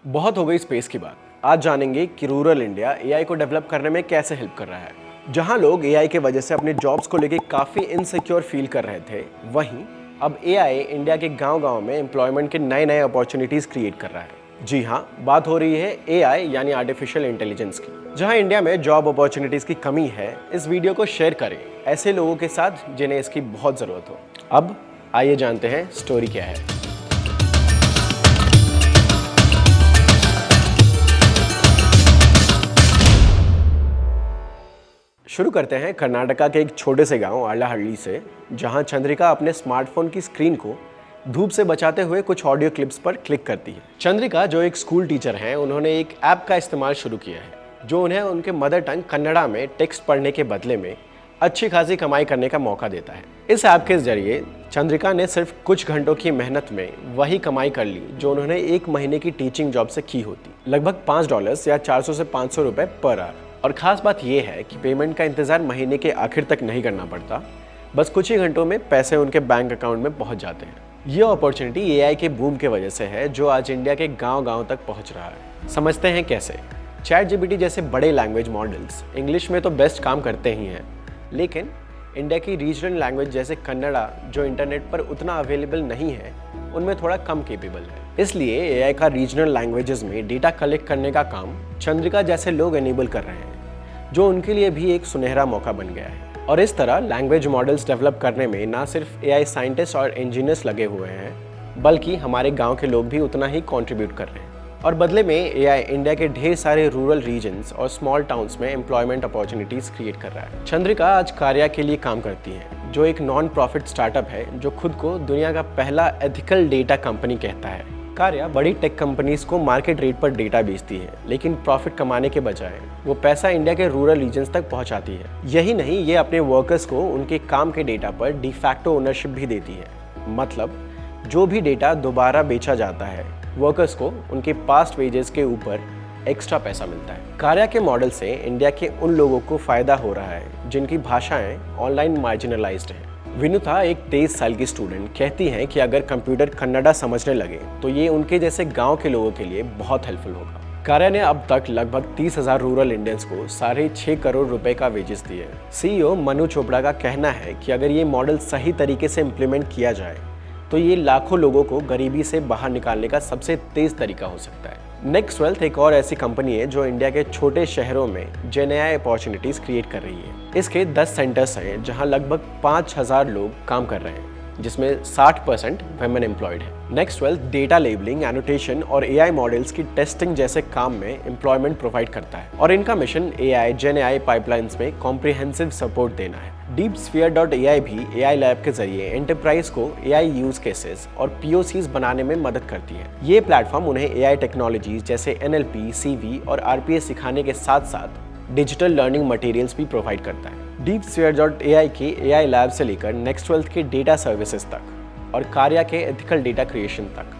बहुत हो गई स्पेस की बात। आज जानेंगे कि रूरल इंडिया एआई को डेवलप करने में कैसे हेल्प कर रहा है। जहां लोग एआई के वजह से अपने जॉब्स को लेके काफी इनसिक्योर फील कर रहे थे, वहीं अब एआई इंडिया के गांव-गांव में एम्प्लॉयमेंट के नए-नए अपॉर्चुनिटीज क्रिएट कर रहा है। जी हाँ, बात हो रही है एआई यानी आर्टिफिशियल इंटेलिजेंस की। जहां इंडिया में जॉब अपॉर्चुनिटीज की कमी है, इस वीडियो को शेयर करें ऐसे लोगों के साथ जिन्हें इसकी बहुत जरूरत हो। अब आइए जानते हैं स्टोरी क्या है। शुरू करते हैं कर्नाटका के एक छोटे से गांव आलाहल्ली से, जहां चंद्रिका अपने स्मार्टफोन की स्क्रीन को धूप से बचाते हुए कुछ ऑडियो क्लिप्स पर क्लिक करती है। चंद्रिका, जो एक स्कूल टीचर हैं, उन्होंने एक ऐप का इस्तेमाल शुरू किया है जो उन्हें उनके मदर टंग कन्नड़ा में टेक्स्ट पढ़ने के बदले में अच्छी खासी कमाई करने का मौका देता है। इस ऐप के जरिए चंद्रिका ने सिर्फ कुछ घंटों की मेहनत में वही कमाई कर ली जो उन्होंने एक महीने की टीचिंग जॉब से की होती, लगभग $5 या 400 से 500 रुपए पर आवर। और ख़ास बात यह है कि पेमेंट का इंतज़ार महीने के आखिर तक नहीं करना पड़ता, बस कुछ ही घंटों में पैसे उनके बैंक अकाउंट में पहुंच जाते हैं। ये अपॉर्चुनिटी एआई के बूम के वजह से है जो आज इंडिया के गांव-गांव तक पहुंच रहा है। समझते हैं कैसे। ChatGPT जैसे बड़े लैंग्वेज मॉडल्स इंग्लिश में तो बेस्ट काम करते ही हैं, लेकिन इंडिया की रीजनल लैंग्वेज जैसे कन्नड़ा, जो इंटरनेट पर उतना अवेलेबल नहीं है, उनमें थोड़ा कम केपेबल है। इसलिए एआई का रीजनल लैंग्वेजेस में डेटा कलेक्ट करने का काम चंद्रिका जैसे लोग एनेबल कर रहे हैं, जो उनके लिए भी एक सुनहरा मौका बन गया है। और इस तरह लैंग्वेज मॉडल्स डेवलप करने में ना सिर्फ एआई साइंटिस्ट और इंजीनियर्स लगे हुए हैं, बल्कि हमारे गांव के लोग भी उतना ही कंट्रीब्यूट कर रहे हैं। और बदले में एआई इंडिया के ढेर सारे रूरल रीजन्स और स्मॉल टाउन्स में एम्प्लॉयमेंट अपॉर्चुनिटीज क्रिएट कर रहा है। चंद्रिका आज कार्या के लिए काम करती है, जो एक नॉन प्रॉफिट स्टार्टअप है जो खुद को दुनिया का पहला एथिकल डेटा कंपनी कहता है। कार्या बड़ी टेक कंपनीज को मार्केट रेट पर डेटा बेचती है, लेकिन प्रॉफिट कमाने के बजाय वो पैसा इंडिया के रूरल रीजन्स तक पहुंचाती है। यही नहीं, ये अपने वर्कर्स को उनके काम के डेटा पर डिफैक्टो ओनरशिप भी देती है। मतलब जो भी डेटा दोबारा बेचा जाता है, वर्कर्स को उनके पास्ट वेजेस के ऊपर एक्स्ट्रा पैसा मिलता है। कार्या के मॉडल से इंडिया के उन लोगों को फायदा हो रहा है जिनकी भाषाएं ऑनलाइन मार्जिनलाइज्ड हैं। विनुता, एक 23 साल की स्टूडेंट, कहती हैं कि अगर कंप्यूटर कन्नड़ा समझने लगे तो ये उनके जैसे गांव के लोगों के लिए बहुत हेल्पफुल होगा। कार्या ने अब तक लगभग 30,000 रूरल इंडियंस को 6.5 करोड़ रुपए का वेजेस दिए। CEO मनु चोपड़ा का कहना है कि अगर ये मॉडल सही तरीके से इम्प्लीमेंट किया जाए तो ये लाखों लोगों को गरीबी से बाहर निकालने का सबसे तेज तरीका हो सकता है। नेक्स्ट12 एक और ऐसी कंपनी है जो इंडिया के छोटे शहरों में जेएनएआई अपॉर्चुनिटीज क्रिएट कर रही है। इसके 10 सेंटर्स हैं जहां लगभग 5,000 लोग काम कर रहे हैं, जिसमें 60% वुमेन एम्प्लॉयड है। नेक्स्ट12 डेटा लेबलिंग, एनोटेशन और एआई मॉडल्स की टेस्टिंग जैसे काम में एम्प्लॉयमेंट प्रोवाइड करता है, और इनका मिशन एआई जेएनएआई पाइपलाइंस में कॉम्प्रिहेंसिव सपोर्ट देना है। DeepSphere.ai भी एआई लैब के जरिए एंटरप्राइज को एआई यूज केसेस और POCs बनाने में मदद करती है। ये प्लेटफॉर्म उन्हें एआई टेक्नोलॉजीज जैसे NLP, CV और RPA सिखाने के साथ साथ डिजिटल लर्निंग मटेरियल्स भी प्रोवाइड करता है। DeepSphere.ai के एआई लैब से लेकर नेक्स्ट12 के डेटा सर्विसेज तक और कार्या के एथिकल डेटा क्रिएशन तक,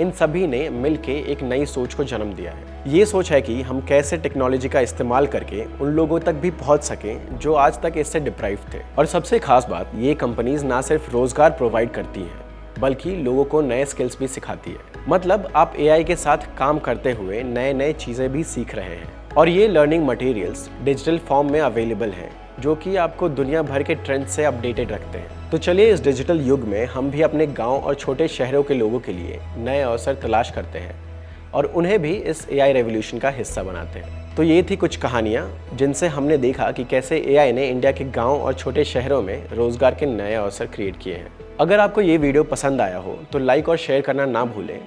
इन सभी ने मिलकर एक नई सोच को जन्म दिया है। ये सोच है कि हम कैसे टेक्नोलॉजी का इस्तेमाल करके उन लोगों तक भी पहुंच सकें जो आज तक इससे डिप्राइव थे। और सबसे खास बात, ये कंपनीज ना सिर्फ रोजगार प्रोवाइड करती हैं, बल्कि लोगों को नए स्किल्स भी सिखाती है। मतलब आप एआई के साथ काम करते हुए नए नए चीज़ें भी सीख रहे हैं, और ये लर्निंग मटेरियल्स डिजिटल फॉर्म में अवेलेबल हैं, जो कि आपको दुनिया भर के ट्रेंड से अपडेटेड रखते हैं। तो चलिए इस डिजिटल युग में हम भी अपने गांव और छोटे शहरों के लोगों के लिए नए अवसर तलाश करते हैं और उन्हें भी इस एआई रेवोल्यूशन का हिस्सा बनाते हैं। तो ये थी कुछ कहानियाँ जिनसे हमने देखा कि कैसे एआई ने इंडिया के गांव और छोटे शहरों में रोजगार के नए अवसर क्रिएट किए हैं। अगर आपको ये वीडियो पसंद आया हो तो लाइक और शेयर करना ना भूलें।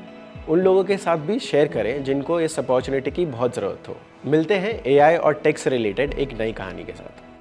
उन लोगों के साथ भी शेयर करें जिनको इस अपॉर्चुनिटी की बहुत ज़रूरत हो। मिलते हैं एआई और टेक से रिलेटेड एक नई कहानी के साथ।